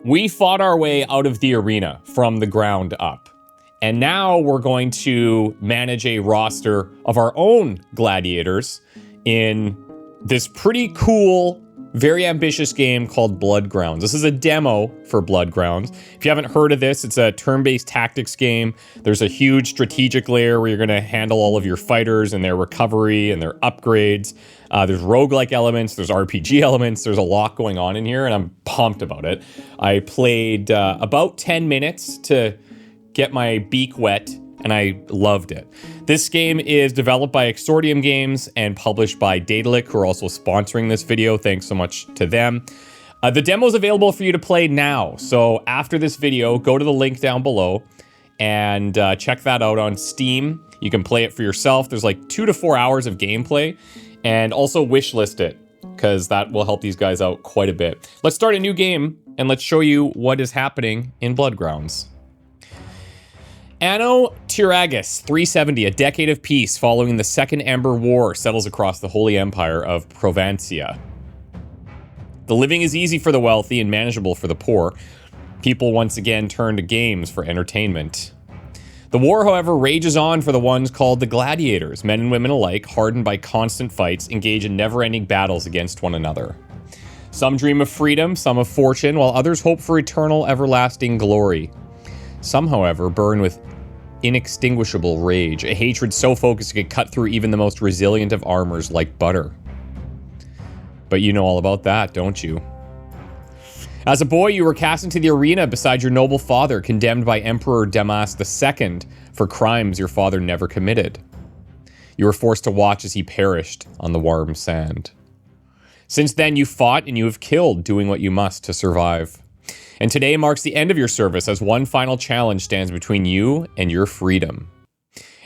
We fought our way out of the arena from the ground up. And now we're going to manage a roster of our own gladiators in this pretty cool, very ambitious game called Bloodgrounds. This is a demo for Bloodgrounds. If you haven't heard of this, it's a turn-based tactics game. There's a huge strategic layer where you're going to handle all of your fighters and their recovery and their upgrades. There's roguelike elements, there's RPG elements, there's a lot going on in here, and I'm pumped about it. I played about 10 minutes to get my beak wet, and I loved it. This game is developed by Exordium Games and published by Daedalic, who are also sponsoring this video. Thanks so much to them. The demo is available for you to play now. So after this video, go to the link down below and check that out on Steam. You can play it for yourself. There's like 2 to 4 hours of gameplay, and also wishlist it because that will help these guys out quite a bit. Let's start a new game and let's show you what is happening in Bloodgrounds. Anno Tiragus 370, a decade of peace following the Second Ember War, settles across the Holy Empire of Provencia. The living is easy for the wealthy and manageable for the poor. People once again turn to games for entertainment. The war, however, rages on for the ones called the gladiators. Men and women alike, hardened by constant fights, engage in never-ending battles against one another. Some dream of freedom, some of fortune, while others hope for eternal, everlasting glory. Some, however, burn with inextinguishable rage, a hatred so focused it could cut through even the most resilient of armors like butter. But you know all about that, don't you? As a boy, you were cast into the arena beside your noble father, condemned by Emperor Dammas II for crimes your father never committed. You were forced to watch as he perished on the warm sand. Since then, you fought and you have killed, doing what you must to survive. And today marks the end of your service as one final challenge stands between you and your freedom.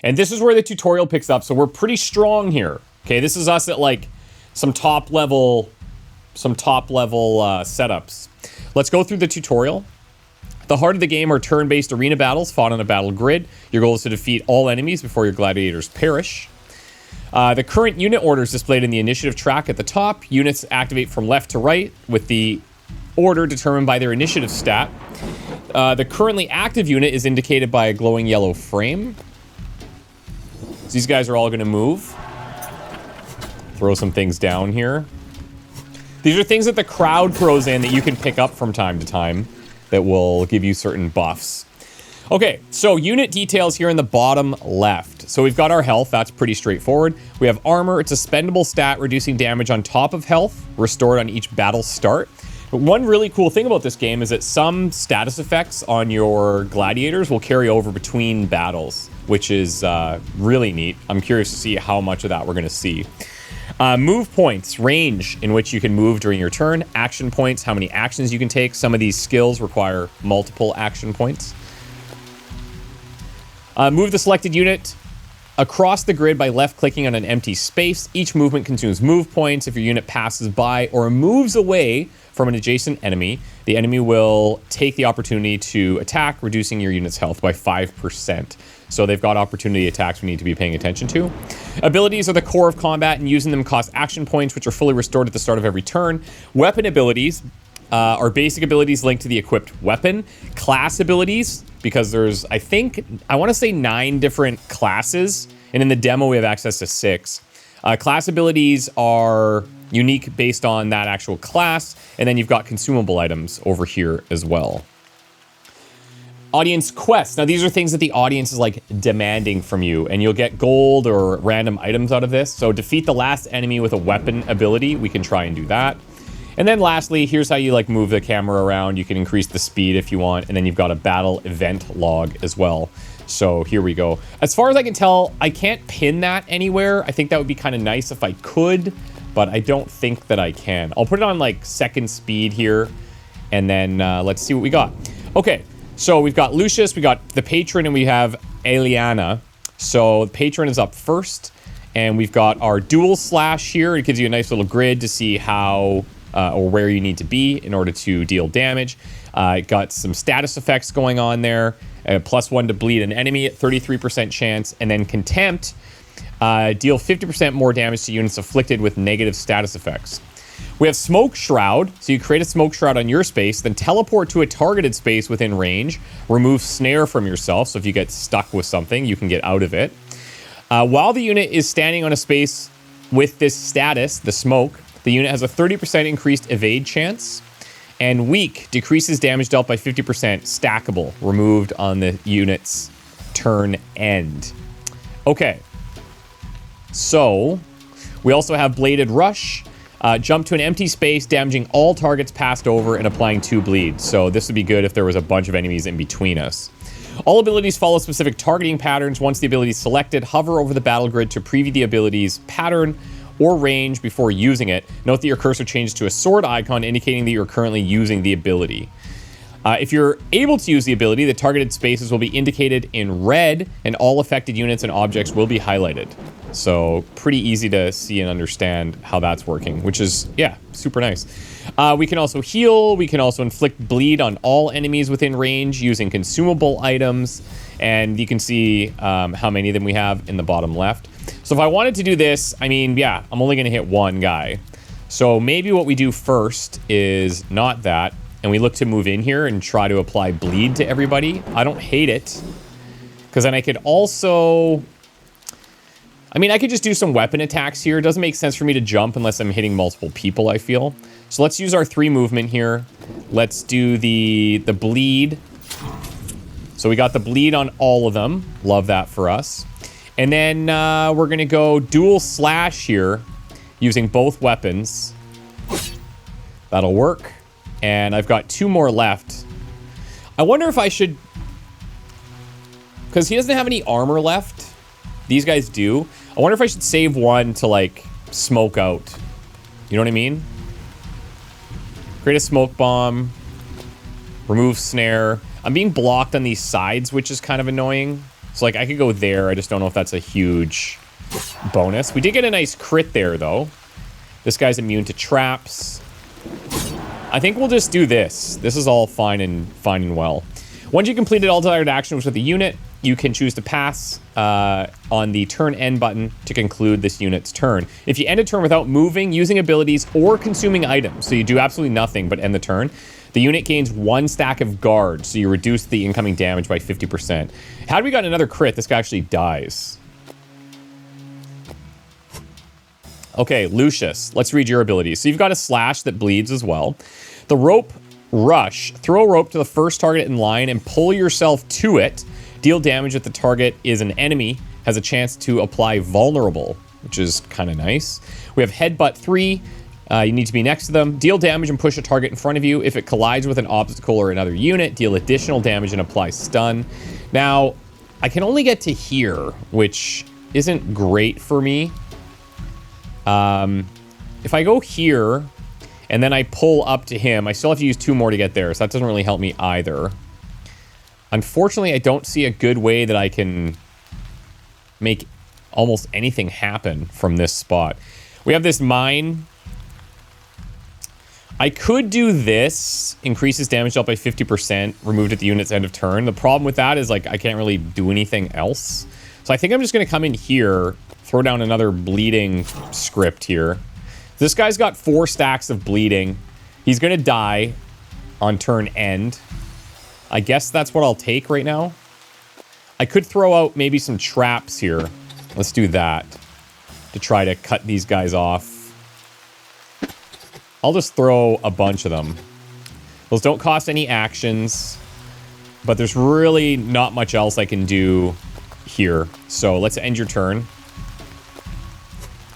And this is where the tutorial picks up, so we're pretty strong here. Okay, this is us at like some top level setups. Let's go through the tutorial. The heart of the game are turn-based arena battles fought on a battle grid. Your goal is to defeat all enemies before your gladiators perish. The current unit order is displayed in the initiative track at the top. Units activate from left to right with the order determined by their initiative stat. The currently active unit is indicated by a glowing yellow frame. So these guys are all going to move. Throw some things down here. These are things that the crowd throws in that you can pick up from time to time that will give you certain buffs. Okay, so unit details here in the bottom left. So we've got our health, that's pretty straightforward. We have armor, it's a spendable stat, reducing damage on top of health, restored on each battle start. But one really cool thing about this game is that some status effects on your gladiators will carry over between battles, which is really neat. I'm curious to see how much of that we're going to see. Move points, range in which you can move during your turn. Action points, how many actions you can take. Some of these skills require multiple action points. Move the selected unit across the grid by left-clicking on an empty space. Each movement consumes move points. If your unit passes by or moves away from an adjacent enemy, the enemy will take the opportunity to attack, reducing your unit's health by 5%. So they've got opportunity attacks we need to be paying attention to. Abilities are the core of combat, and using them costs action points, which are fully restored at the start of every turn. Weapon abilities are basic abilities linked to the equipped weapon. Class abilities, because there's, I want to say 9 different classes, and in the demo we have access to 6. Class abilities are unique based on that actual class, and then you've got consumable items over here as well. Audience quests. Now these are things that the audience is like demanding from you, and you'll get gold or random items out of this. So defeat the last enemy with a weapon ability. We can try and do that. And then lastly, here's how you like move the camera around. You can increase the speed if you want, and then you've got a battle event log as well. So here we go. As far as I can tell, I can't pin that anywhere. I think that would be kind of nice if I could, but I don't think that I can. I'll put it on like second speed here, and then let's see what we got. Okay, so we've got Lucius, we got the patron, and we have Eliana. So the patron is up first, and we've got our dual slash here. It gives you a nice little grid to see how or where you need to be in order to deal damage. Got some status effects going on there. +1 to bleed an enemy at 33% chance, and then Contempt, deal 50% more damage to units afflicted with negative status effects. We have Smoke Shroud. So you create a Smoke Shroud on your space, then teleport to a targeted space within range. Remove Snare from yourself. So if you get stuck with something, you can get out of it. While the unit is standing on a space with this status, the smoke, the unit has a 30% increased evade chance. And Weak decreases damage dealt by 50%. Stackable. Removed on the unit's turn end. Okay. So, we also have Bladed Rush. Jump to an empty space, damaging all targets passed over and applying 2 bleed. So this would be good if there was a bunch of enemies in between us. All abilities follow specific targeting patterns. Once the ability is selected, hover over the battle grid to preview the ability's pattern or range before using it. Note that your cursor changes to a sword icon indicating that you're currently using the ability. If you're able to use the ability, the targeted spaces will be indicated in red and all affected units and objects will be highlighted. So pretty easy to see and understand how that's working, which is, yeah, super nice. We can also heal. We can also inflict bleed on all enemies within range using consumable items. And you can see how many of them we have in the bottom left. So if I wanted to do this, I mean, yeah, I'm only going to hit one guy. So maybe what we do first is not that. And we look to move in here and try to apply bleed to everybody. I don't hate it. Because then I could also... I mean, I could just do some weapon attacks here. It doesn't make sense for me to jump unless I'm hitting multiple people, I feel. So let's use our 3 movement here. Let's do the bleed. So we got the bleed on all of them. Love that for us. And then we're going to go dual slash here using both weapons. That'll work. And I've got 2 more left. I wonder if I should... Because he doesn't have any armor left. These guys do. I wonder if I should save one to, like, smoke out. You know what I mean? Create a smoke bomb. Remove snare. I'm being blocked on these sides, which is kind of annoying. So, like, I could go there. I just don't know if that's a huge bonus. We did get a nice crit there, though. This guy's immune to traps. I think we'll just do this. This is all fine and well. Once you completed all desired actions with the unit, you can choose to pass on the turn end button to conclude this unit's turn. If you end a turn without moving, using abilities, or consuming items, so you do absolutely nothing but end the turn, the unit gains 1 stack of guard, so you reduce the incoming damage by 50%. Had we gotten another crit, this guy actually dies. Okay, Lucius, let's read your abilities. So you've got a slash that bleeds as well. The rope rush. Throw a rope to the first target in line and pull yourself to it. Deal damage if the target is an enemy. Has a chance to apply vulnerable, which is kind of nice. We have headbutt 3. You need to be next to them. Deal damage and push a target in front of you. If it collides with an obstacle or another unit, deal additional damage and apply stun. Now, I can only get to here, which isn't great for me. If I go here and then I pull up to him, I still have to use 2 more to get there, so that doesn't really help me either. Unfortunately, I don't see a good way that I can make almost anything happen from this spot. We have this mine. I could do this. Increases damage dealt by 50%, removed at the unit's end of turn. The problem with that is, like, I can't really do anything else. So I think I'm just going to come in here, throw down another bleeding script here. This guy's got 4 stacks of bleeding. He's going to die on turn end. I guess that's what I'll take right now. I could throw out maybe some traps here. Let's do that to try to cut these guys off. I'll just throw a bunch of them. Those don't cost any actions, but there's really not much else I can do here. So let's end your turn.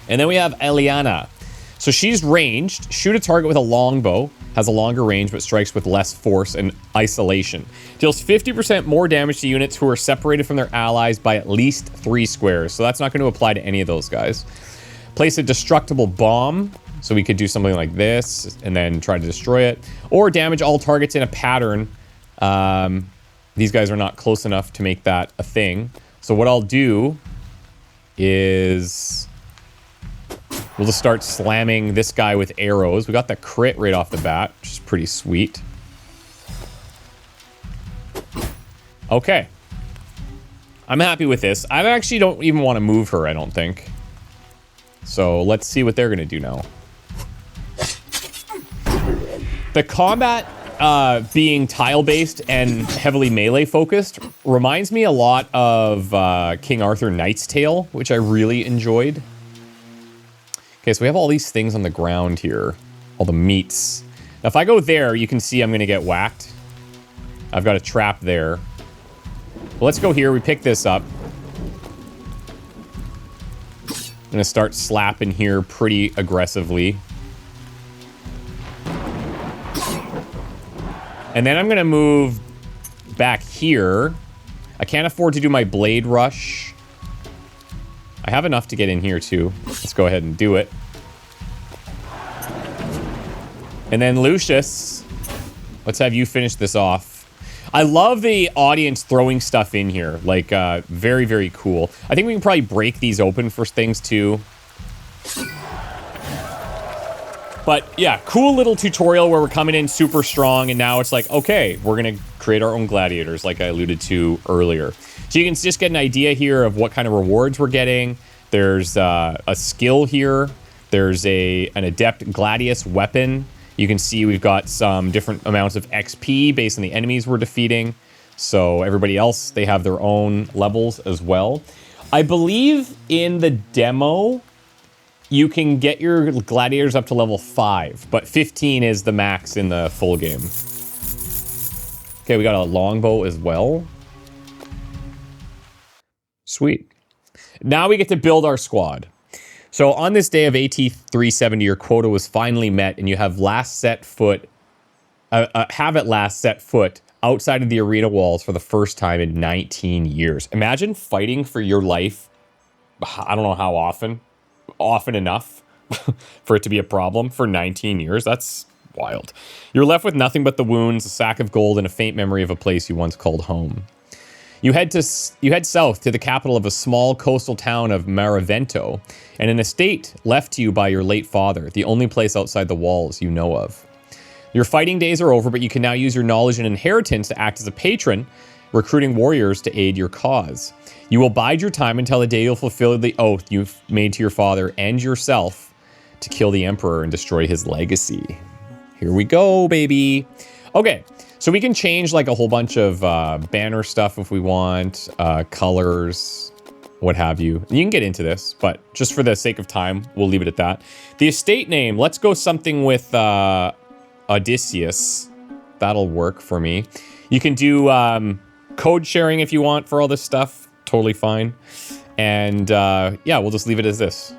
And then we have Eliana. So she's ranged. Shoot a target with a longbow. Has a longer range, but strikes with less force and isolation. Deals 50% more damage to units who are separated from their allies by at least 3 squares. So that's not going to apply to any of those guys. Place a destructible bomb. So we could do something like this and then try to destroy it. Or damage all targets in a pattern. These guys are not close enough to make that a thing. So what I'll do is... we'll just start slamming this guy with arrows. We got the crit right off the bat, which is pretty sweet. Okay. I'm happy with this. I actually don't even want to move her, I don't think. So let's see what they're going to do now. The combat being tile-based and heavily melee-focused reminds me a lot of King Arthur Knight's Tale, which I really enjoyed. Okay, so we have all these things on the ground here. All the meats. Now, if I go there, you can see I'm going to get whacked. I've got a trap there. Well, let's go here. We pick this up. I'm going to start slapping here pretty aggressively. And then I'm going to move back here. I can't afford to do my blade rush. I have enough to get in here, too. Let's go ahead and do it. And then Lucius, let's have you finish this off. I love the audience throwing stuff in here. Like, very, very cool. I think we can probably break these open for things, too. But yeah, cool little tutorial where we're coming in super strong, and now it's like, okay, we're gonna create our own gladiators, like I alluded to earlier. So you can just get an idea here of what kind of rewards we're getting. There's a skill here. There's an adept gladius weapon. You can see we've got some different amounts of XP based on the enemies we're defeating. So everybody else, they have their own levels as well. I believe in the demo, you can get your gladiators up to level 5, but 15 is the max in the full game. Okay, we got a longbow as well. Sweet. Now we get to build our squad. So on this day of AT 370, your quota was finally met, and you have last set foot, last set foot outside of the arena walls for the first time in 19 years. Imagine fighting for your life. I don't know how often enough for it to be a problem for 19 years. That's wild. You're left with nothing but the wounds, a sack of gold, and a faint memory of a place you once called home. You head south to the capital of a small coastal town of Maravento, and an estate left to you by your late father, the only place outside the walls you know of. Your fighting days are over, but you can now use your knowledge and inheritance to act as a patron, recruiting warriors to aid your cause. You will bide your time until the day you'll fulfill the oath you've made to your father and yourself to kill the Emperor and destroy his legacy. Here we go, baby. Okay, so we can change like a whole bunch of banner stuff if we want, colors, what have you. You can get into this, but just for the sake of time, we'll leave it at that. The estate name, let's go something with Odysseus. That'll work for me. You can do code sharing if you want for all this stuff. Totally fine. And yeah, we'll just leave it as this.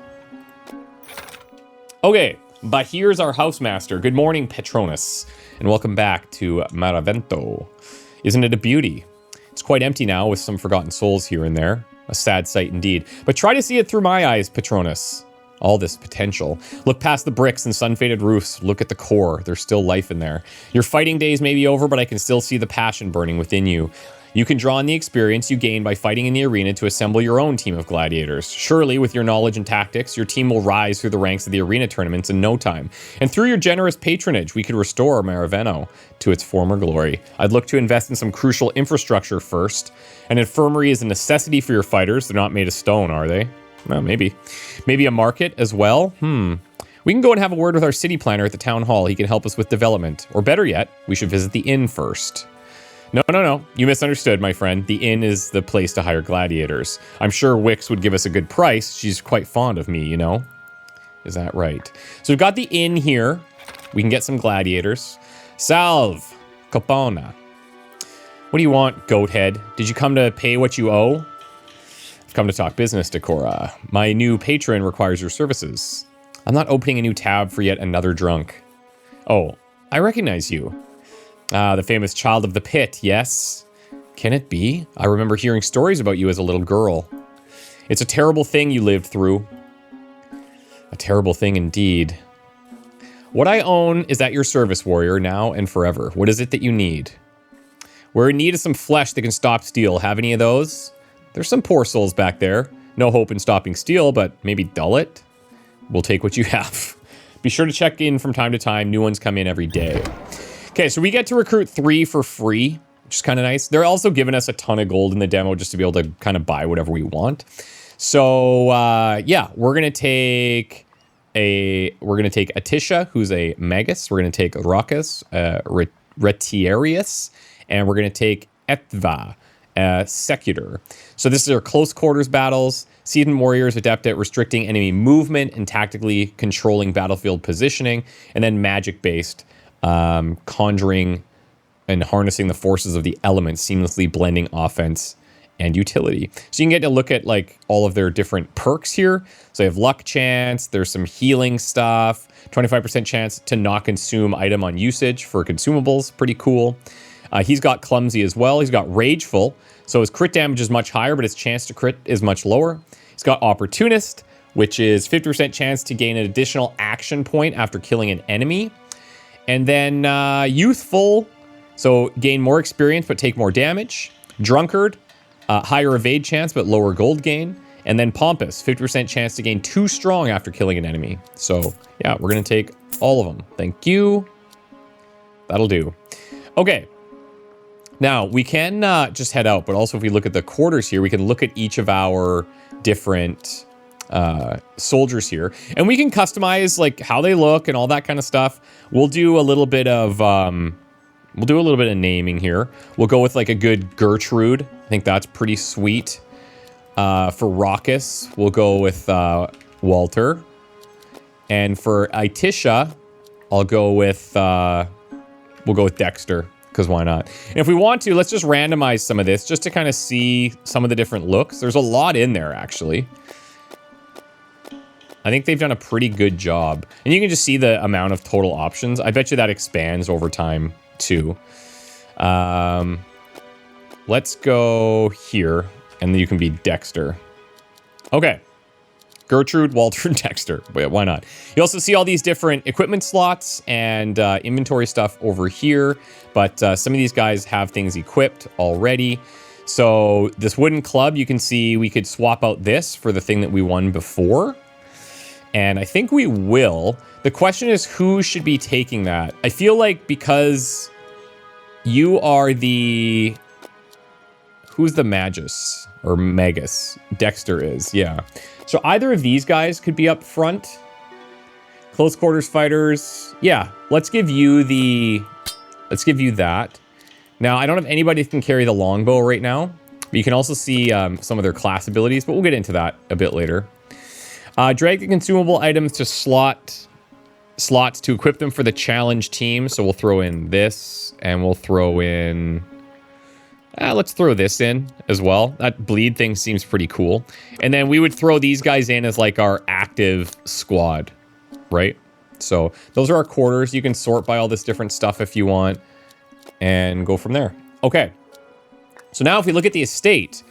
Okay, but here's our housemaster. Good morning, Patronus, and welcome back to Maravento. Isn't it a beauty? It's quite empty now with some forgotten souls here and there. A sad sight indeed. But try to see it through my eyes, Patronus. All this potential. Look past the bricks and sun-faded roofs. Look at the core. There's still life in there. Your fighting days may be over, but I can still see the passion burning within you. You can draw on the experience you gain by fighting in the arena to assemble your own team of gladiators. Surely, with your knowledge and tactics, your team will rise through the ranks of the arena tournaments in no time. And through your generous patronage, we could restore Maravento to its former glory. I'd look to invest in some crucial infrastructure first. An infirmary is a necessity for your fighters. They're not made of stone, are they? Well, maybe. Maybe a market as well? We can go and have a word with our city planner at the town hall. He can help us with development. Or better yet, we should visit the inn first. No. You misunderstood, my friend. The inn is the place to hire gladiators. I'm sure Wix would give us a good price. She's quite fond of me, you know? Is that right? So we've got the inn here. We can get some gladiators. Salve, Copona. What do you want, Goathead? Did you come to pay what you owe? I've come to talk business, Decora. My new patron requires your services. I'm not opening a new tab for yet another drunk. Oh, I recognize you. The famous child of the pit, yes? Can it be? I remember hearing stories about you as a little girl. It's a terrible thing you lived through. A terrible thing indeed. What I own is at your service, warrior, now and forever. What is it that you need? We're in need of some flesh that can stop steel. Have any of those? There's some poor souls back there. No hope in stopping steel, but maybe dull it? We'll take what you have. Be sure to check in from time to time. New ones come in every day. Okay, so we get to recruit 3 for free, which is kind of nice. They're also giving us a ton of gold in the demo just to be able to kind of buy whatever we want. So, yeah, we're going to take we're going to take Atisha, who's a Magus. We're going to take Rakas, Retiarius, and we're going to take Etva, Secutor. So this is our close quarters battles. Seasoned warriors adept at restricting enemy movement and tactically controlling battlefield positioning. And then magic-based, conjuring and harnessing the forces of the elements, seamlessly blending offense and utility. So you can get to look at like all of their different perks here. So you have luck chance, there's some healing stuff, 25% chance to not consume item on usage for consumables, pretty cool. He's got clumsy as well. He's got rageful, so his crit damage is much higher, but his chance to crit is much lower. He's got opportunist, which is 50% chance to gain an additional action point after killing an enemy. And then youthful, so gain more experience but take more damage. Drunkard, higher evade chance but lower gold gain. And then pompous, 50% chance to gain 2 strong after killing an enemy. So yeah, we're gonna take all of them. Thank you. That'll do. Okay. Now we can just head out, but also if we look at the quarters here, we can look at each of our different soldiers here, and we can customize like how they look and all that kind of stuff. We'll do a little bit of naming here. We'll go with like a good Gertrude. I think that's pretty sweet. For Raucus, we'll go with Walter, and for Itisha, I'll go with we'll go with Dexter, because why not? And if we want to, let's just randomize some of this just to kind of see some of the different looks. There's a lot in there, actually. I think they've done a pretty good job. And you can just see the amount of total options. I bet you that expands over time, too. Let's go here, and then you can be Dexter. Okay. Gertrude, Walter, and Dexter. Why not? You also see all these different equipment slots and inventory stuff over here, but some of these guys have things equipped already. So this wooden club, you can see we could swap out this for the thing that we won before. And I think we will. The question is who should be taking that? I feel like because you are the... Who's the Magus? Or Magus? Dexter is, yeah. So either of these guys could be up front. Close quarters fighters. Yeah, let's give you that. Now, I don't have anybody who can carry the longbow right now. But you can also see some of their class abilities, but we'll get into that a bit later. Drag the consumable items to slots to equip them for the challenge team. So we'll throw in this, and we'll throw in... let's throw this in as well. That bleed thing seems pretty cool. And then we would throw these guys in as like our active squad, right? So those are our quarters. You can sort by all this different stuff if you want and go from there. Okay. So now if we look at the estate,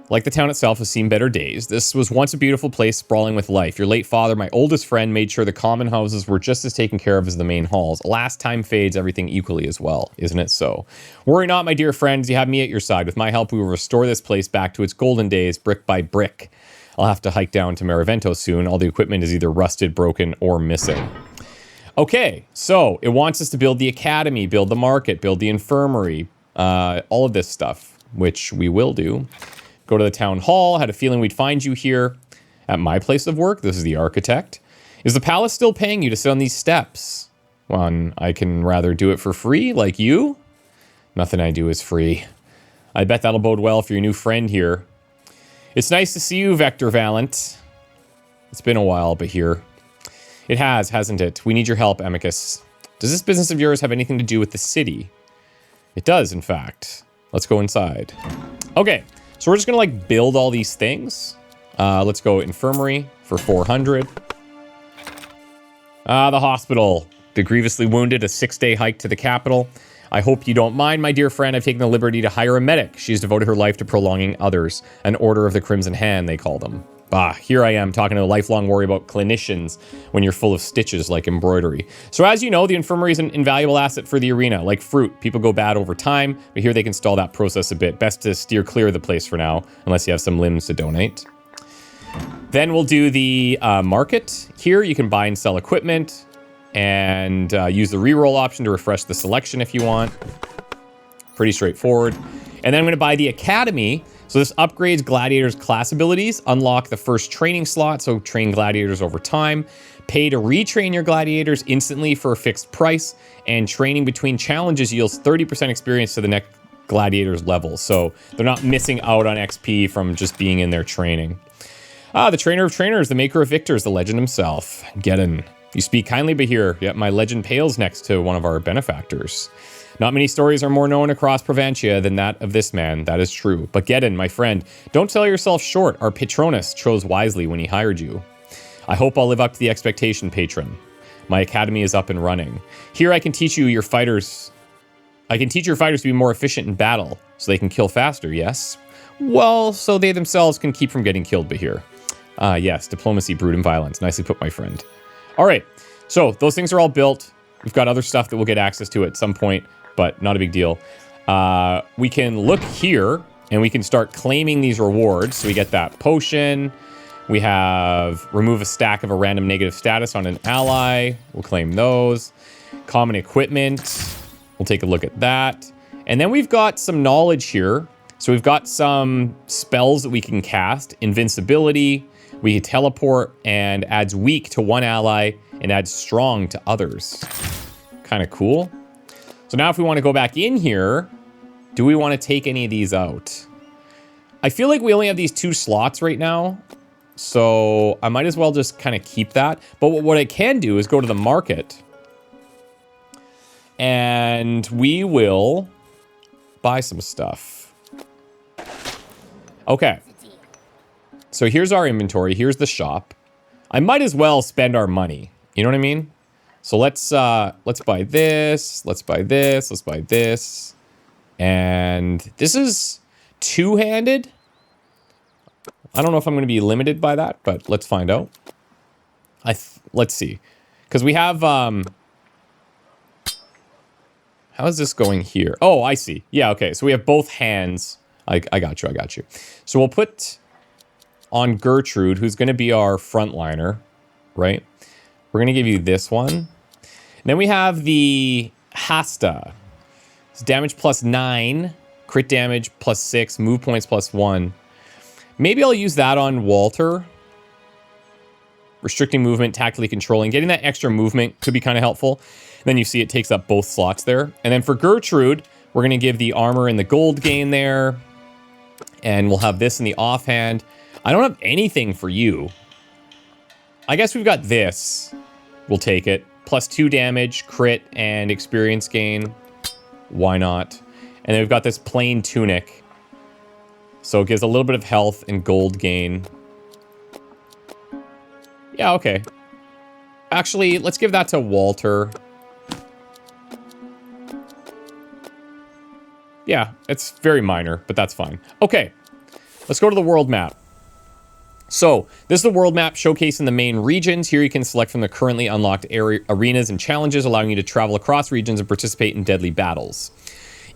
like the town itself has seen better days. This was once a beautiful place sprawling with life. Your late father, my oldest friend, made sure the common houses were just as taken care of as the main halls. Alas, time fades everything equally as well, isn't it so? Worry not, my dear friends, you have me at your side. With my help, we will restore this place back to its golden days, brick by brick. I'll have to hike down to Maravento soon. All the equipment is either rusted, broken, or missing. Okay, so it wants us to build the academy, build the market, build the infirmary, all of this stuff, which we will do. Go to the town hall. Had a feeling we'd find you here at my place of work. This is the architect. Is the palace still paying you to sit on these steps? Well, I can rather do it for free, like you. Nothing I do is free. I bet that'll bode well for your new friend here. It's nice to see you, Vector Valent. It's been a while, but here. It has, hasn't it? We need your help, Amicus. Does this business of yours have anything to do with the city? It does, in fact. Let's go inside. Okay. So we're just gonna like build all these things. Let's go infirmary for 400. The hospital. The grievously wounded, a 6-day hike to the capital. I hope you don't mind, my dear friend. I've taken the liberty to hire a medic. She's devoted her life to prolonging others. An order of the Crimson Hand, they call them. Bah, here I am talking to a lifelong worry about clinicians when you're full of stitches like embroidery. So as you know, the infirmary is an invaluable asset for the arena. Like fruit, people go bad over time, but here they can stall that process a bit. Best to steer clear of the place for now, unless you have some limbs to donate. Then we'll do the market. Here you can buy and sell equipment and use the reroll option to refresh the selection if you want. Pretty straightforward. And then I'm going to buy the academy. So this upgrades gladiators' class abilities, unlock the first training slot, so train gladiators over time, pay to retrain your gladiators instantly for a fixed price, and training between challenges yields 30% experience to the next gladiators level. So they're not missing out on XP from just being in their training. The trainer of trainers, the maker of victors, the legend himself. Geddon. You speak kindly, Bahir, yet my legend pales next to one of our benefactors. Not many stories are more known across Proventia than that of this man, that is true. But Geddon, my friend, don't sell yourself short. Our patronus chose wisely when he hired you. I hope I'll live up to the expectation, patron. My academy is up and running. Here I can teach you your fighters. I can teach your fighters to be more efficient in battle, so they can kill faster, yes? Well, so they themselves can keep from getting killed, Bahir. Yes, diplomacy, brute, and violence. Nicely put, my friend. All right, so those things are all built. We've got other stuff that we'll get access to at some point, but not a big deal. We can look here, and we can start claiming these rewards. So we get that potion. We have remove a stack of a random negative status on an ally. We'll claim those. Common equipment. We'll take a look at that. And then we've got some knowledge here. So we've got some spells that we can cast. Invincibility. We can teleport and adds weak to one ally and adds strong to others. Kind of cool. So now if we want to go back in here, do we want to take any of these out? I feel like we only have these 2 slots right now. So I might as well just kind of keep that. But what I can do is go to the market. And we will buy some stuff. Okay. So here's our inventory. Here's the shop. I might as well spend our money. You know what I mean? So let's buy this. Let's buy this. Let's buy this. And this is two-handed. I don't know if I'm going to be limited by that, but let's find out. Let's see. Because we have... how is this going here? Oh, I see. Yeah, okay. So we have both hands. I got you. I got you. So we'll put on Gertrude, who's going to be our frontliner, right? We're going to give you this one. And then we have the Hasta. It's damage +9, crit damage +6, move points +1. Maybe I'll use that on Walter. Restricting movement, tactically controlling. Getting that extra movement could be kind of helpful. And then you see it takes up both slots there. And then for Gertrude, we're going to give the armor and the gold gain there. And we'll have this in the offhand. I don't have anything for you. I guess we've got this. We'll take it. +2 damage, crit, and experience gain. Why not? And then we've got this plain tunic. So it gives a little bit of health and gold gain. Yeah, okay. Actually, let's give that to Walter. Yeah, it's very minor, but that's fine. Okay, let's go to the world map. So, this is the world map showcasing the main regions. Here you can select from the currently unlocked arenas and challenges, allowing you to travel across regions and participate in deadly battles.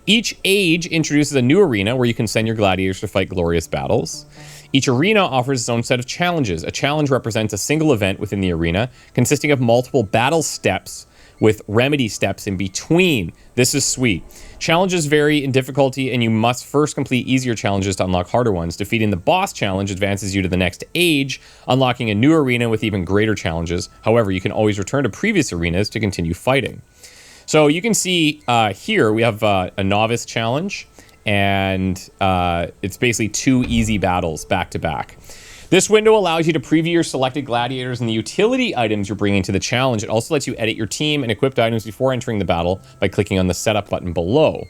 Each age introduces a new arena where you can send your gladiators to fight glorious battles. Each arena offers its own set of challenges. A challenge represents a single event within the arena, consisting of multiple battle steps with remedy steps in between. This is sweet. Challenges vary in difficulty, and you must first complete easier challenges to unlock harder ones. Defeating the boss challenge advances you to the next age, unlocking a new arena with even greater challenges. However, you can always return to previous arenas to continue fighting. So you can see here we have a novice challenge, and it's basically 2 easy battles back to back. This window allows you to preview your selected gladiators and the utility items you're bringing to the challenge. It also lets you edit your team and equipped items before entering the battle by clicking on the setup button below.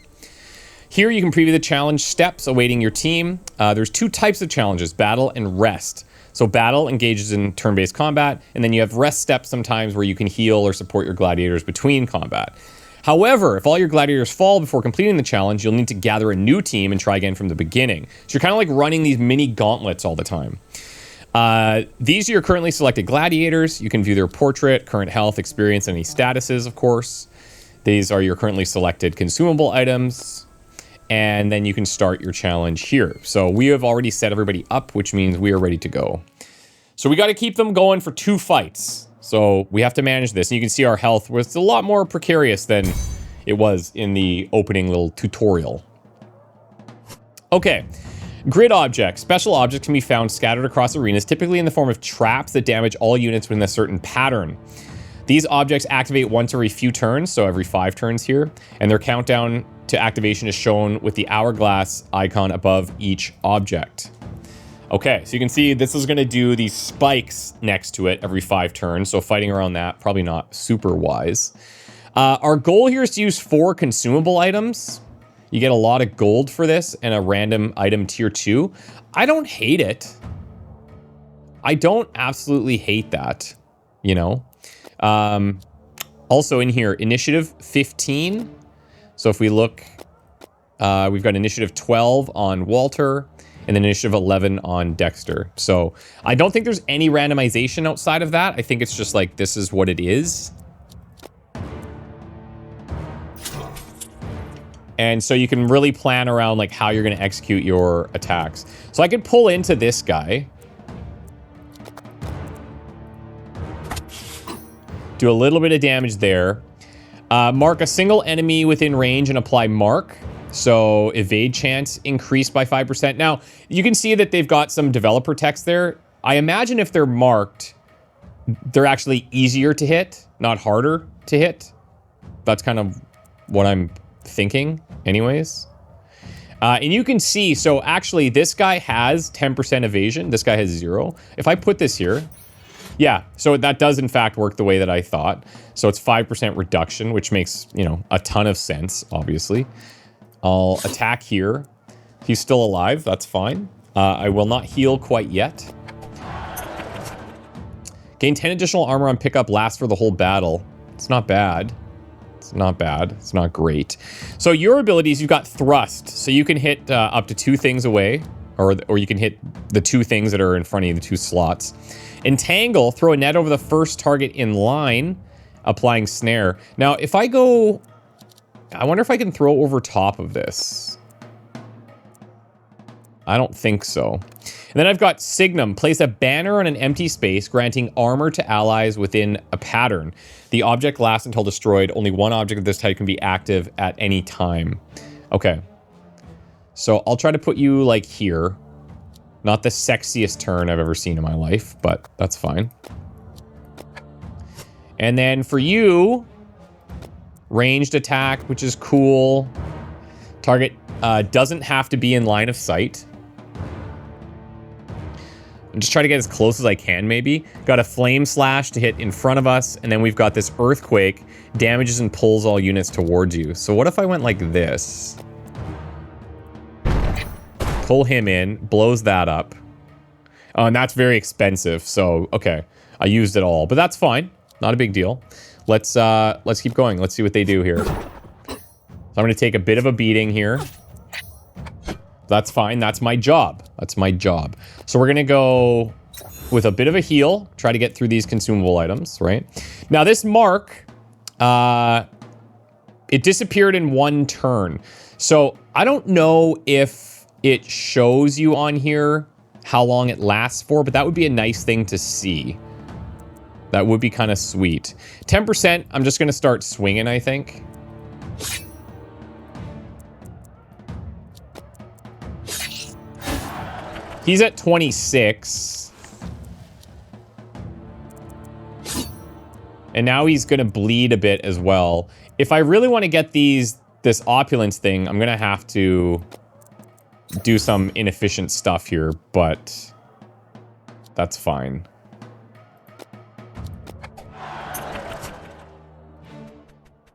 Here you can preview the challenge steps awaiting your team. There's 2 types of challenges, battle and rest. So battle engages in turn-based combat, and then you have rest steps sometimes where you can heal or support your gladiators between combat. However, if all your gladiators fall before completing the challenge, you'll need to gather a new team and try again from the beginning. So you're kind of like running these mini gauntlets all the time. These are your currently selected gladiators. You can view their portrait, current health, experience, and any statuses, of course. These are your currently selected consumable items. And then you can start your challenge here. So we have already set everybody up, which means we are ready to go. So we got to keep them going for 2 fights. So we have to manage this. And you can see our health was a lot more precarious than it was in the opening little tutorial. Okay. Grid objects. Special objects can be found scattered across arenas, typically in the form of traps that damage all units within a certain pattern. These objects activate once every few turns, so every 5 turns here, and their countdown to activation is shown with the hourglass icon above each object. Okay, so you can see this is going to do these spikes next to it every 5 turns, so fighting around that, probably not super wise. Our goal here is to use 4 consumable items. You get a lot of gold for this and a random item tier 2. I don't hate it. I don't absolutely hate that, you know. Also in here, initiative 15. So if we look, we've got initiative 12 on Walter and then initiative 11 on Dexter. So I don't think there's any randomization outside of that. I think it's just like, this is what it is. And so you can really plan around like how you're going to execute your attacks. So I could pull into this guy. Do a little bit of damage there. Mark a single enemy within range and apply mark. So evade chance increased by 5%. Now, you can see that they've got some developer text there. I imagine if they're marked, they're actually easier to hit, not harder to hit. That's kind of what I'm thinking anyways. And you can see, so actually this guy has 10% evasion. This guy has 0. If I put this here, yeah, so that does in fact work the way that I thought. So it's 5% reduction, which makes, you know, a ton of sense, obviously. I'll attack here. He's still alive, that's fine. I will not heal quite yet. Gain 10 additional armor on pickup, lasts for the whole battle. It's not bad. It's not bad. It's not great. So your abilities, you've got thrust. So you can hit up to 2 things away, or you can hit the 2 things that are in front of you, the 2 slots. Entangle, throw a net over the first target in line, applying snare. Now, if I go... I wonder if I can throw over top of this. I don't think so. And then I've got Signum. Place a banner on an empty space, granting armor to allies within a pattern. The object lasts until destroyed. Only one object of this type can be active at any time. Okay. So I'll try to put you, like, here. Not the sexiest turn I've ever seen in my life, but that's fine. And then for you, ranged attack, which is cool. Target doesn't have to be in line of sight. I'm just trying to get as close as I can, maybe. Got a flame slash to hit in front of us, and then we've got this earthquake, damages and pulls all units towards you. So what if I went like this? Pull him in, blows that up. Oh, and that's very expensive, so okay. I used it all, but that's fine. Not a big deal. Let's keep going. Let's see what they do here. So I'm gonna take a bit of a beating here. That's fine. That's my job. That's my job. So we're gonna go with a bit of a heal, try to get through these consumable items, right? Now this mark, it disappeared in 1 turn. So I don't know if it shows you on here how long it lasts for, but that would be a nice thing to see. That would be kind of sweet. 10%, I'm just going to start swinging, I think. He's at 26. And now he's going to bleed a bit as well. If I really want to get this opulence thing, I'm going to have to do some inefficient stuff here, but that's fine.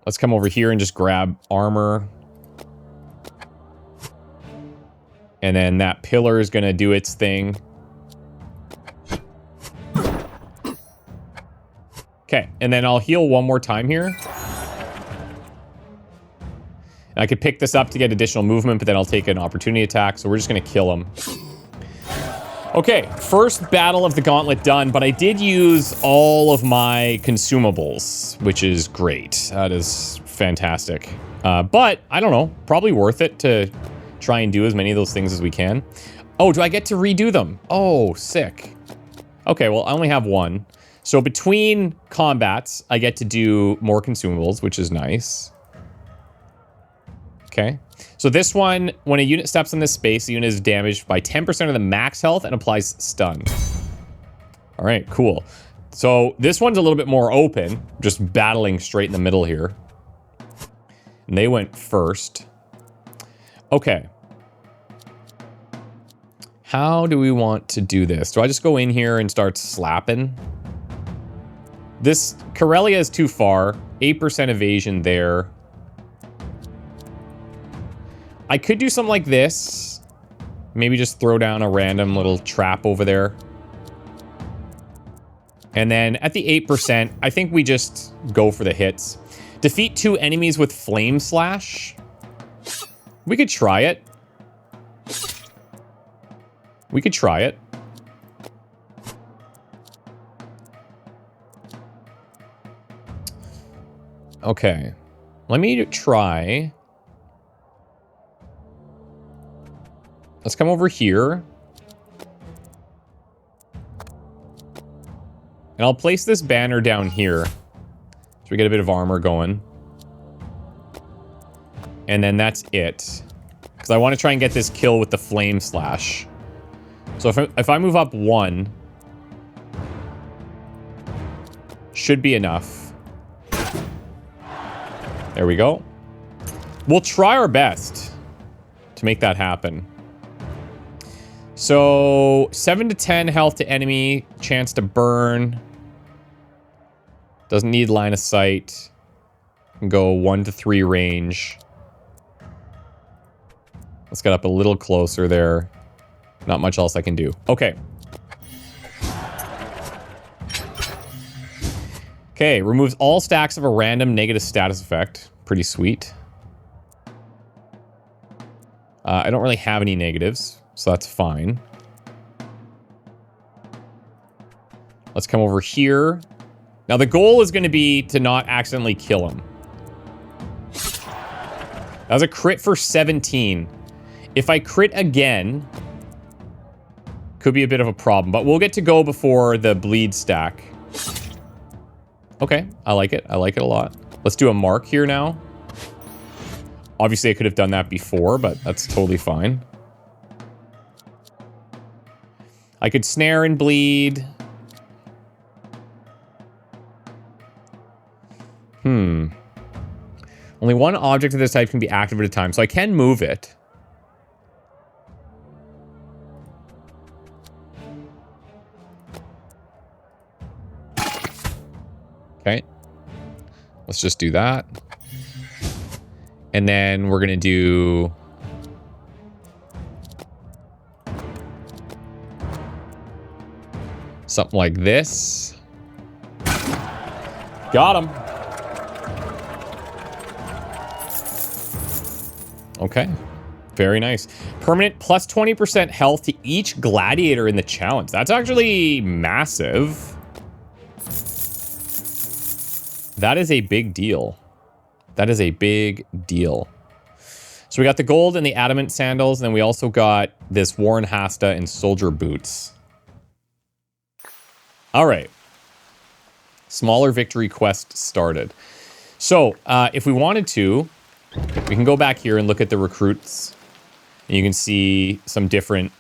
Let's come over here and just grab armor. And then that pillar is going to do its thing. Okay, and then I'll heal one more time here. I could pick this up to get additional movement, but then I'll take an opportunity attack, so we're just going to kill him. Okay, first battle of the gauntlet done, but I did use all of my consumables, which is great. That is fantastic. But, I don't know, probably worth it to try and do as many of those things as we can. Oh, do I get to redo them? Oh, sick. Okay, well, I only have 1. So between combats, I get to do more consumables, which is nice. Okay. So this one, when a unit steps on this space, the unit is damaged by 10% of the max health and applies stun. All right, cool. So this one's a little bit more open, just battling straight in the middle here. And they went first. Okay. How do we want to do this? Do I just go in here and start slapping? This Corellia is too far. 8% evasion there. I could do something like this. Maybe just throw down a random little trap over there. And then at the 8%, I think we just go for the hits. Defeat 2 enemies with Flame Slash. We could try it. We could try it. Okay. Let me try. Let's come over here. And I'll place this banner down here. So we get a bit of armor going. And then that's it. Because I want to try and get this kill with the Flame Slash. So if I move up 1, should be enough. There we go. We'll try our best to make that happen. So 7 to 10 health to enemy, chance to burn. Doesn't need line of sight. Can go 1 to 3 range. Let's get up a little closer there. Not much else I can do. Okay. Okay, removes all stacks of a random negative status effect. Pretty sweet. I don't really have any negatives, so that's fine. Let's come over here. Now the goal is going to be to not accidentally kill him. That was a crit for 17. If I crit again, could be a bit of a problem, but we'll get to go before the bleed stack. Okay, I like it. I like it a lot. Let's do a mark here now. Obviously, I could have done that before, but that's totally fine. I could snare and bleed. Only one object of this type can be active at a time, so I can move it. Okay. Let's just do that. And then we're going to do... something like this. Got him. Okay. Very nice. Permanent plus 20% health to each gladiator in the challenge. That's actually massive. That is a big deal. That is a big deal. So we got the gold and the adamant sandals, and then we also got this Warren Hasta and soldier boots. All right. Smaller victory quest started. So if we wanted to, we can go back here and look at the recruits. And you can see some different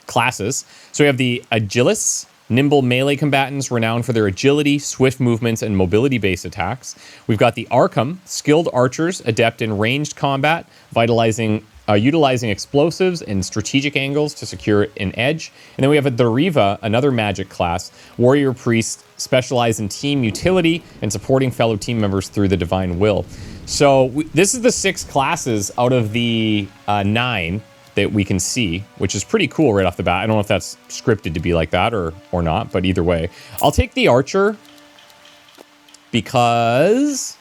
classes. So we have the Agilis, nimble melee combatants renowned for their agility, swift movements, and mobility-based attacks. We've got the Arkham, skilled archers, adept in ranged combat, utilizing explosives and strategic angles to secure an edge. And then we have a Deriva, another magic class, warrior priest, specialized in team utility and supporting fellow team members through the divine will. So this is the 6 classes out of the 9 that we can see, which is pretty cool right off the bat. I don't know if that's scripted to be like that or not, but either way. I'll take the archer because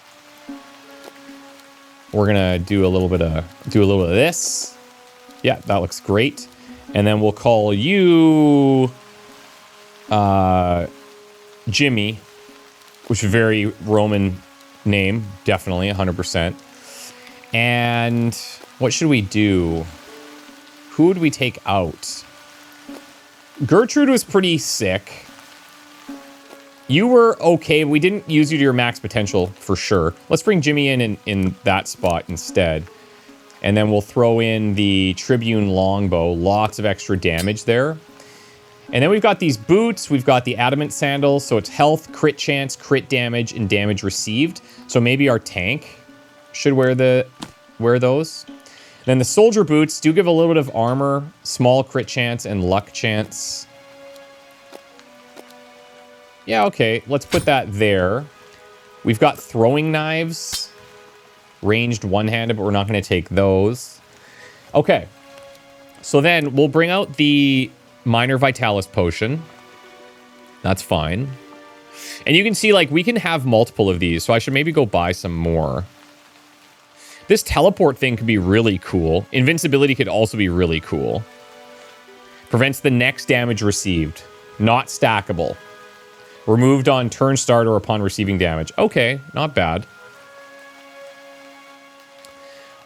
we're gonna do a little bit of this. Yeah, that looks great. And then we'll call you Jimmy, which is a very Roman name, definitely 100%. And what should we do? Who would we take out? Gertrude was pretty sick. You were okay. We didn't use you to your max potential for sure. Let's bring Jimmy in that spot instead. And then we'll throw in the Tribune Longbow. Lots of extra damage there. And then we've got these boots. We've got the Adamant Sandals. So it's health, crit chance, crit damage, and damage received. So maybe our tank should wear those. Then the Soldier Boots do give a little bit of armor, small crit chance, and luck chance. Yeah, okay. Let's put that there. We've got throwing knives. Ranged one-handed, but we're not going to take those. Okay. So then we'll bring out the Minor Vitalis Potion. That's fine. And you can see, like, we can have multiple of these, so I should maybe go buy some more. This teleport thing could be really cool. Invincibility could also be really cool. Prevents the next damage received. Not stackable. Removed on turn start or upon receiving damage. Okay, not bad.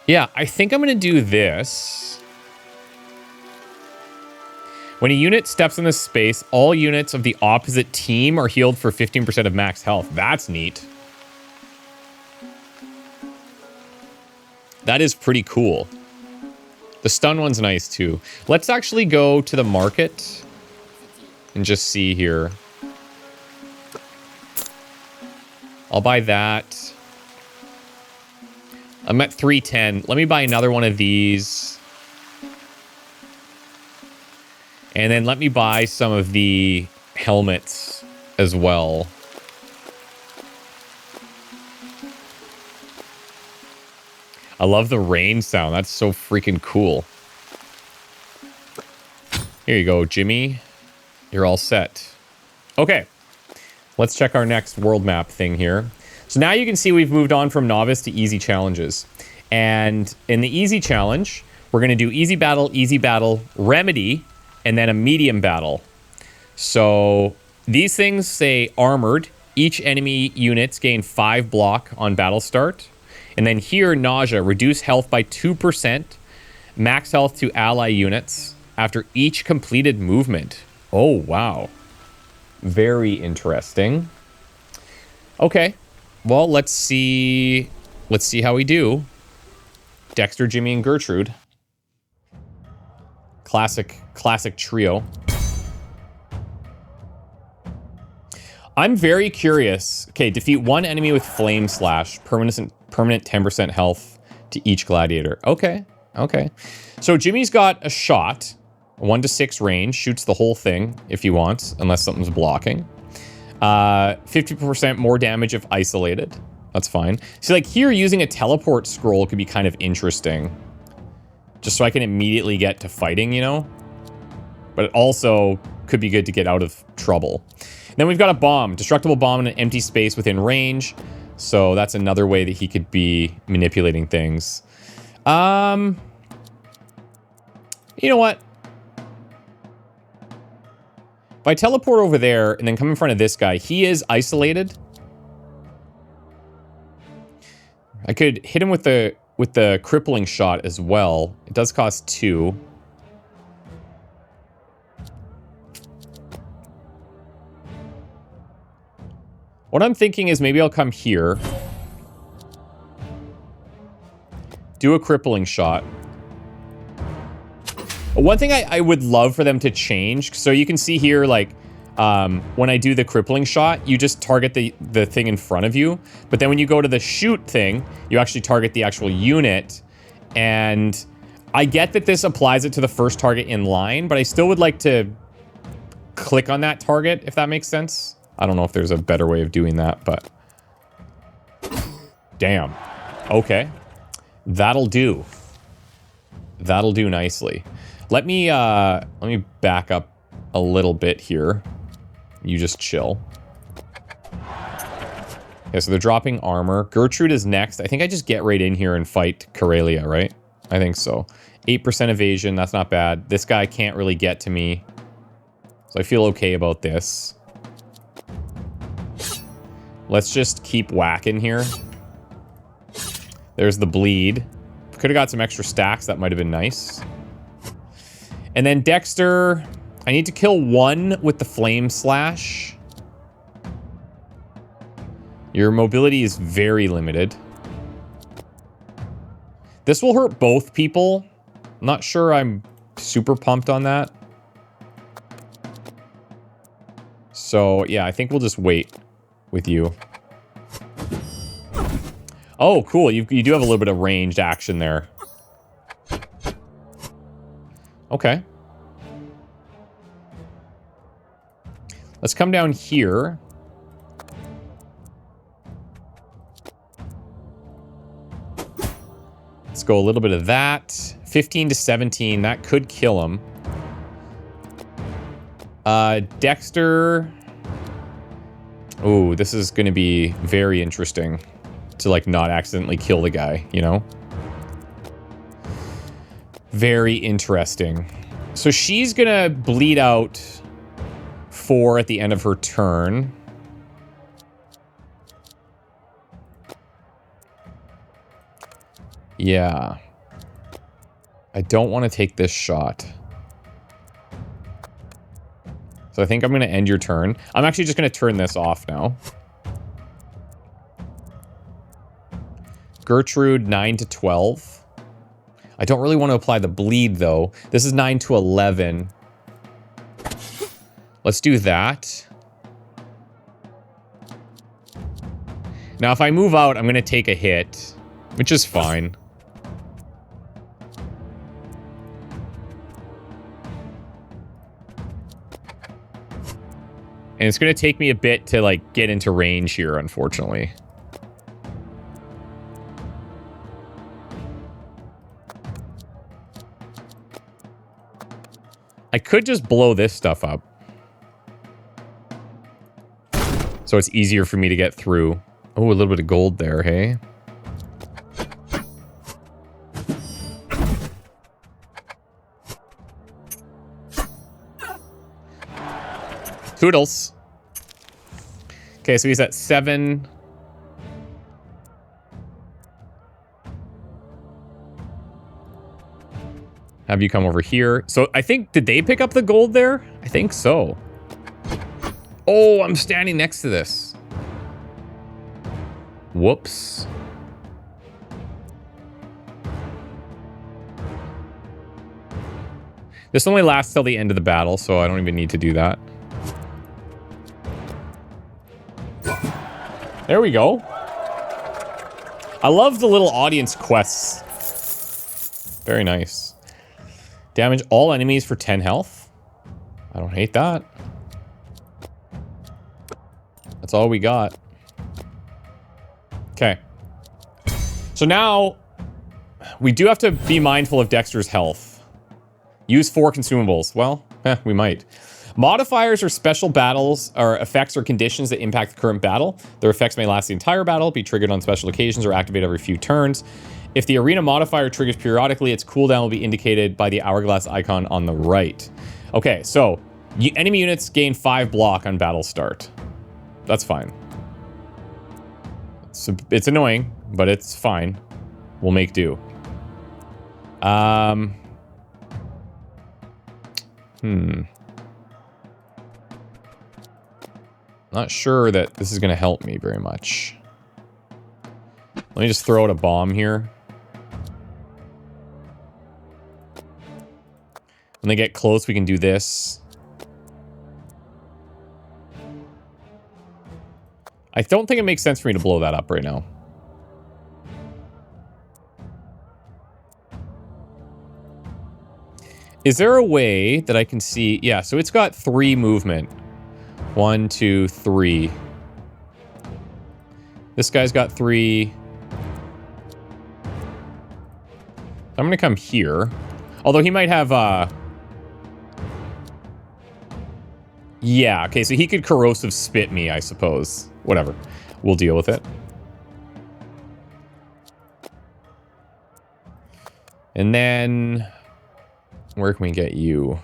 Yeah, I think I'm going to do this. When a unit steps in this space, all units of the opposite team are healed for 15% of max health. That's neat. That is pretty cool. The stun one's nice too. Let's actually go to the market and just see here. I'll buy that. I'm at 310. Let me buy another one of these. And then let me buy some of the helmets as well. I love the rain sound. That's so freaking cool. Here you go, Jimmy. You're all set. Okay. Let's check our next world map thing here. So now you can see we've moved on from novice to easy challenges. And in the easy challenge, we're going to do easy battle, remedy, and then a medium battle. So these things say armored. Each enemy units gain 5 block on battle start. And then here, nausea, reduce health by 2%, max health to ally units after each completed movement. Oh, wow. Very interesting. Okay. Well, let's see how we do. Dexter, Jimmy, and Gertrude. Classic trio. I'm very curious. Okay, defeat one enemy with Flame Slash. Permanent 10% health to each gladiator. Okay. So Jimmy's got a shot. 1 to 6 range. Shoots the whole thing if he wants, unless something's blocking. 50% more damage if isolated. That's fine. See, like here, using a teleport scroll could be kind of interesting. Just so I can immediately get to fighting, you know? But it also could be good to get out of trouble. Then we've got a bomb. Destructible bomb in an empty space within range. So that's another way that he could be manipulating things. You know what? If I teleport over there and then come in front of this guy, he is isolated. I could hit him with the crippling shot as well. It does cost 2. What I'm thinking is maybe I'll come here. Do a crippling shot. One thing I would love for them to change, so you can see here, like, when I do the crippling shot, you just target the thing in front of you. But then when you go to the shoot thing, you actually target the actual unit. And I get that this applies it to the first target in line, but I still would like to click on that target, if that makes sense. I don't know if there's a better way of doing that, but... Damn. Okay. That'll do. That'll do nicely. Let me back up a little bit here. You just chill. Okay, so they're dropping armor. Gertrude is next. I think I just get right in here and fight Karelia, right? I think so. 8% evasion, that's not bad. This guy can't really get to me. So I feel okay about this. Let's just keep whacking here. There's the bleed. Could have got some extra stacks. That might have been nice. And then Dexter, I need to kill one with the Flame Slash. Your mobility is very limited. This will hurt both people. Not sure I'm super pumped on that. So, yeah, I think we'll just wait with you. Oh, cool. You do have a little bit of ranged action there. Okay. Let's come down here. Let's go a little bit of that. 15 to 17. That could kill him. Dexter. Oh, this is going to be very interesting to, like, not accidentally kill the guy, you know? Very interesting. So she's going to bleed out 4 at the end of her turn. Yeah. I don't want to take this shot. So I think I'm going to end your turn. I'm actually just going to turn this off now. Gertrude, 9 to 12. I don't really want to apply the bleed, though. This is 9 to 11. Let's do that. Now, if I move out, I'm going to take a hit, which is fine. And it's going to take me a bit to, like, get into range here, unfortunately. I could just blow this stuff up. So it's easier for me to get through. Oh, a little bit of gold there, hey? Toodles. Okay, so he's at 7. Have you come over here? So I think, did they pick up the gold there? I think so. Oh, I'm standing next to this. Whoops. This only lasts till the end of the battle, so I don't even need to do that. There we go. I love the little audience quests. Very nice. Damage all enemies for 10 health. I don't hate that. That's all we got. Okay. So now, we do have to be mindful of Dexter's health. Use 4 consumables. Well, we might. Modifiers are special battles, or effects or conditions that impact the current battle. Their effects may last the entire battle, be triggered on special occasions, or activate every few turns. If the arena modifier triggers periodically, its cooldown will be indicated by the hourglass icon on the right. Okay, so enemy units gain 5 block on battle start. That's fine. It's annoying, but it's fine. We'll make do. Not sure that this is going to help me very much. Let me just throw out a bomb here. When they get close, we can do this. I don't think it makes sense for me to blow that up right now. Is there a way that I can see? Yeah, so it's got 3 movement. 1, 2, 3. This guy's got 3. I'm gonna come here. Although he might have, yeah, okay, so he could corrosive spit me, I suppose. Whatever. We'll deal with it. And then, where can we get you?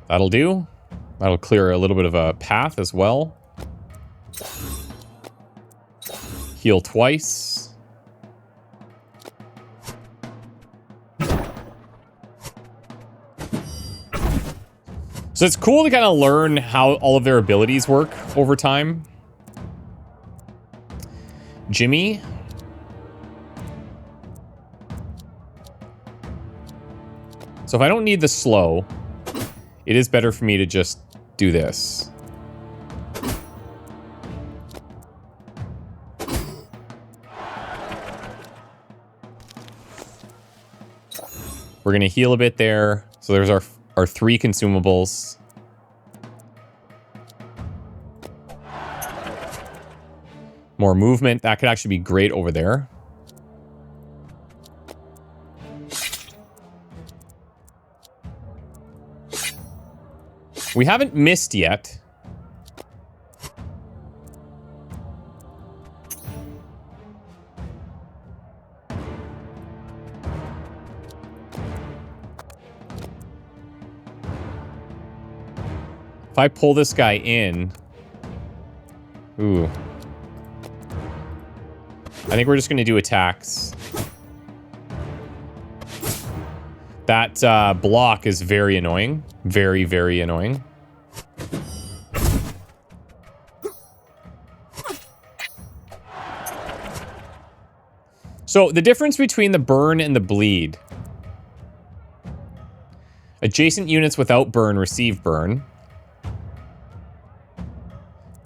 That'll do. That'll clear a little bit of a path as well. Heal twice. So it's cool to kind of learn how all of their abilities work over time. Jimmy. So if I don't need the slow, it is better for me to just do this. We're going to heal a bit there. So there's our 3 consumables. More movement. That could actually be great over there. We haven't missed yet. If I pull this guy in... Ooh. I think we're just going to do attacks. That block is very annoying. Very, very annoying. So the difference between the burn and the bleed. Adjacent units without burn receive burn.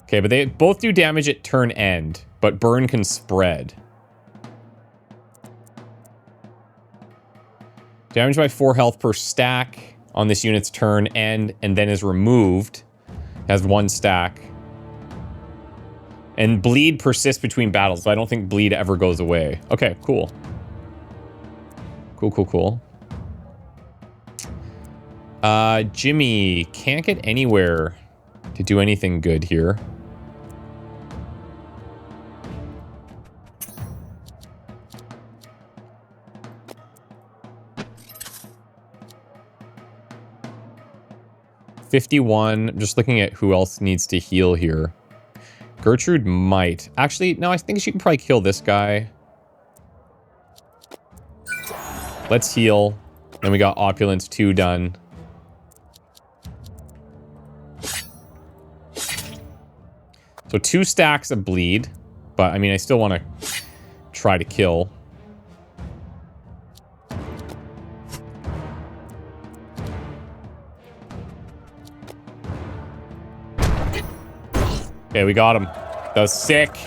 Okay, but they both do damage at turn end, but burn can spread. Damage by 4 health per stack on this unit's turn end, and then is removed. Has 1 stack. And bleed persists between battles, so I don't think bleed ever goes away. Okay, cool. Cool, cool, cool. Jimmy can't get anywhere to do anything good here. $51. I'm just looking at who else needs to heal here. Gertrude might. Actually, no, I think she can probably kill this guy. Let's heal. Then we got Opulence 2 done. So 2 stacks of bleed. But, I mean, I still want to try to kill. Okay, we got him. That was sick.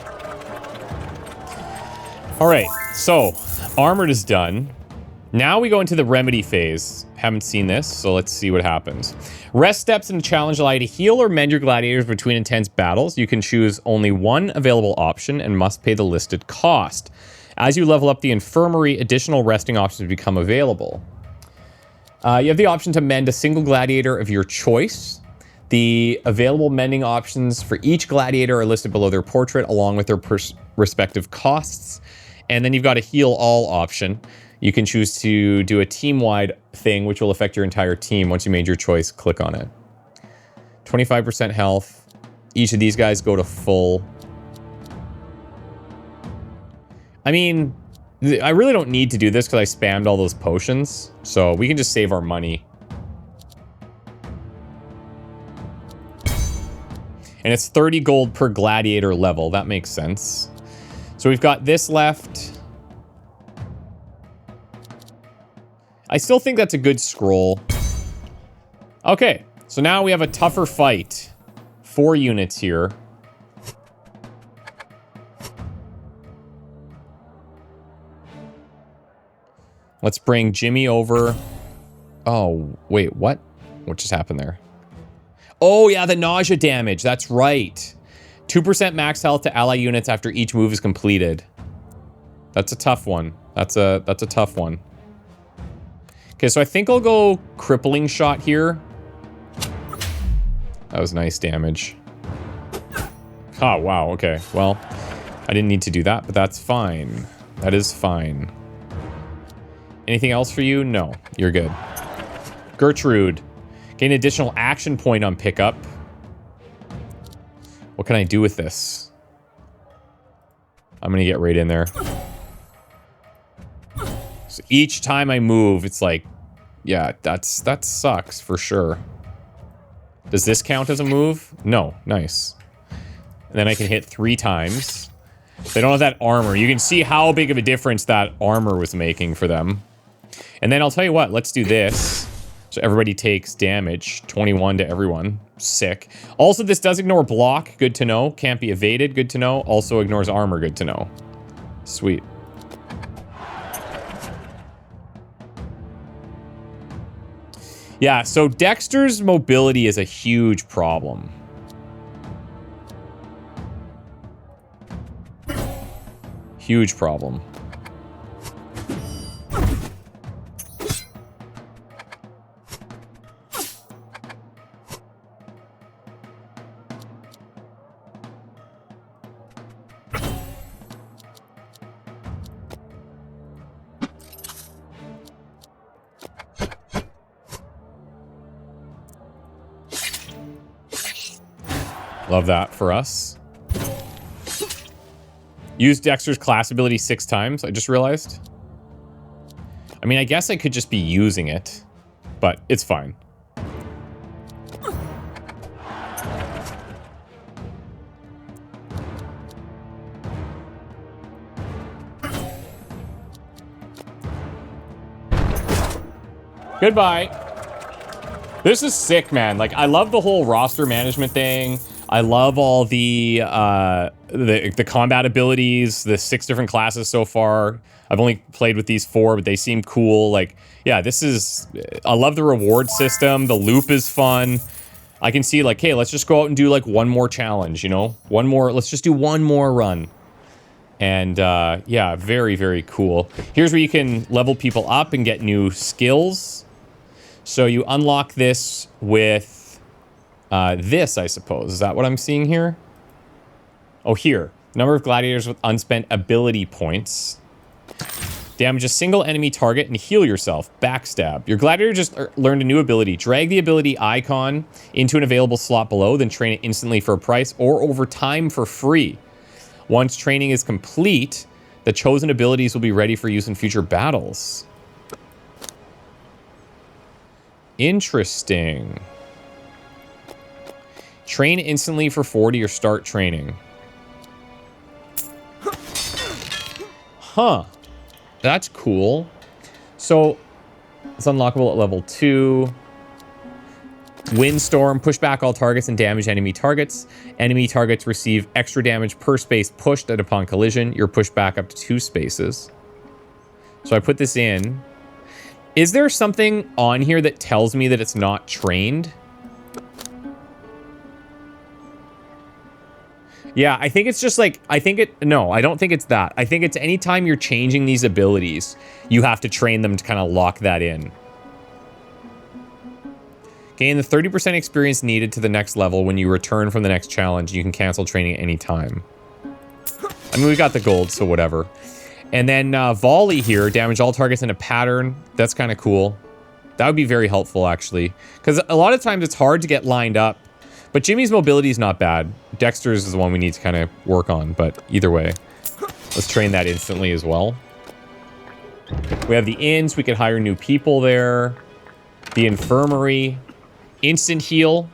All right, so armored is done. Now we go into the remedy phase. Haven't seen this, so let's see what happens. Rest steps in the challenge allow you to heal or mend your gladiators between intense battles. You can choose only one available option and must pay the listed cost. As you level up the infirmary, additional resting options become available. You have the option to mend a single gladiator of your choice. The available mending options for each gladiator are listed below their portrait along with their respective costs. And then you've got a heal all option. You can choose to do a team-wide thing, which will affect your entire team. Once you made your choice, click on it. 25% health. Each of these guys go to full. I mean, I really don't need to do this because I spammed all those potions. So we can just save our money. And it's 30 gold per gladiator level. That makes sense. So we've got this left. I still think that's a good scroll. Okay, so now we have a tougher fight. 4 units here. Let's bring Jimmy over. Oh, wait, what? What just happened there? Oh, yeah, the nausea damage. That's right. 2% max health to ally units after each move is completed. That's a tough one. That's a tough one. Okay, so I think I'll go crippling shot here. That was nice damage. Oh, wow. Okay, well, I didn't need to do that, but that's fine. That is fine. Anything else for you? No, you're good. Gertrude. Gain an additional action point on pickup. What can I do with this? I'm gonna get right in there. So each time I move, it's like, yeah, that sucks for sure. Does this count as a move? No. Nice. And then I can hit 3 times. They don't have that armor. You can see how big of a difference that armor was making for them. And then I'll tell you what, let's do this. So everybody takes damage. 21 to everyone. Sick. Also, this does ignore block. Good to know. Can't be evaded. Good to know. Also ignores armor. Good to know. Sweet. Yeah, so Dexter's mobility is a huge problem. Huge problem. Love that for us. Use Dexter's class ability 6 times, I just realized. I mean, I guess I could just be using it, but it's fine. Goodbye. This is sick, man. Like, I love the whole roster management thing. I love all the combat abilities, the 6 different classes so far. I've only played with these 4, but they seem cool. Like, yeah, this is... I love the reward system. The loop is fun. I can see, like, hey, let's just go out and do, like, one more challenge, you know? One more... Let's just do one more run. And, yeah, very, very cool. Here's where you can level people up and get new skills. So you unlock this with... this, I suppose. Is that what I'm seeing here? Oh, here. Number of gladiators with unspent ability points. Damage a single enemy target and heal yourself. Backstab. Your gladiator just learned a new ability. Drag the ability icon into an available slot below, then train it instantly for a price or over time for free. Once training is complete, the chosen abilities will be ready for use in future battles. Interesting. Train instantly for 40 or start training. Huh. That's cool. So, it's unlockable at level 2. Windstorm. Push back all targets and damage enemy targets. Enemy targets receive extra damage per space pushed and upon collision. You're pushed back up to 2 spaces. So I put this in. Is there something on here that tells me that it's not trained? Yeah, I think it's just like, no, I don't think it's that. I think it's anytime you're changing these abilities, you have to train them to kind of lock that in. Gain the 30% experience needed to the next level when you return from the next challenge. You can cancel training at any time. I mean, we got the gold, so whatever. And then volley here, damage all targets in a pattern. That's kind of cool. That would be very helpful, actually. Because a lot of times it's hard to get lined up. But Jimmy's mobility is not bad. Dexter's is the one we need to kind of work on. But either way, let's train that instantly as well. We have the inns. We could hire new people there. The infirmary. Instant heal.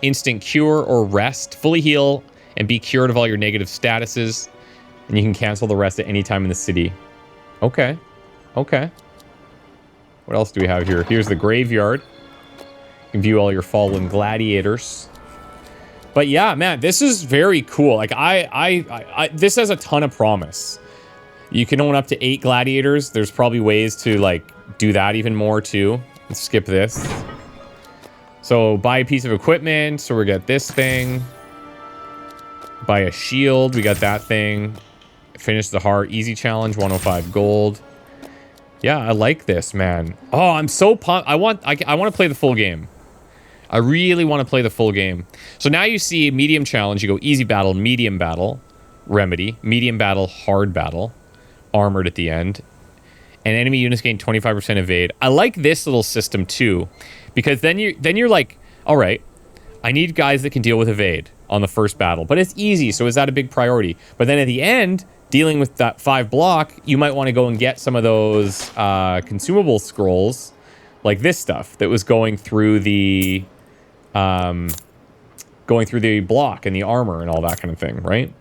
Instant cure or rest. Fully heal and be cured of all your negative statuses. And you can cancel the rest at any time in the city. Okay. Okay. What else do we have here? Here's the graveyard. You can view all your fallen gladiators. But yeah, man, this is very cool. Like, this has a ton of promise. You can own up to 8 gladiators. There's probably ways to, like, do that even more, too. Let's skip this. So, buy a piece of equipment. So, we got this thing. Buy a shield. We got that thing. Finish the heart. Easy challenge. 105 gold. Yeah, I like this, man. Oh, I'm so pumped. I want to play the full game. I really want to play the full game. So now you see medium challenge. You go easy battle, medium battle, remedy, medium battle, hard battle, armored at the end. And enemy units gain 25% evade. I like this little system too, because then you're like, all right, I need guys that can deal with evade on the first battle, but it's easy. So is that a big priority? But then at the end, dealing with that 5 block, you might want to go and get some of those consumable scrolls, like this stuff that was going through the going through the block and the armor and all that kind of thing, right?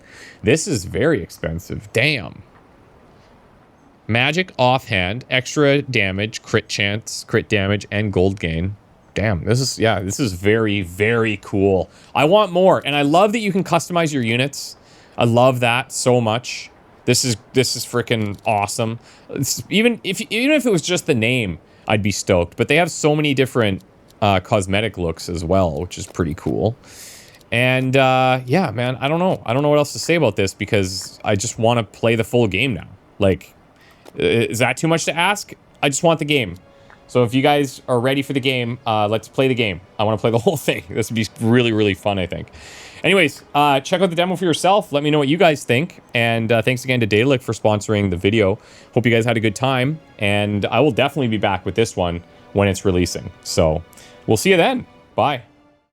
This is very expensive. Damn. Magic offhand, extra damage, crit chance, crit damage, and gold gain. Damn, this is very, very cool. I want more, and I love that you can customize your units. I love that so much. This is freaking awesome. Even if it was just the name, I'd be stoked. But they have so many different cosmetic looks as well, which is pretty cool. And yeah, man, I don't know what else to say about this because I just want to play the full game now. Like, is that too much to ask? I just want the game. So if you guys are ready for the game, let's play the game. I want to play the whole thing. This would be really, really fun, I think. Anyways, check out the demo for yourself. Let me know what you guys think. And thanks again to Daedalic for sponsoring the video. Hope you guys had a good time. And I will definitely be back with this one when it's releasing. So we'll see you then. Bye.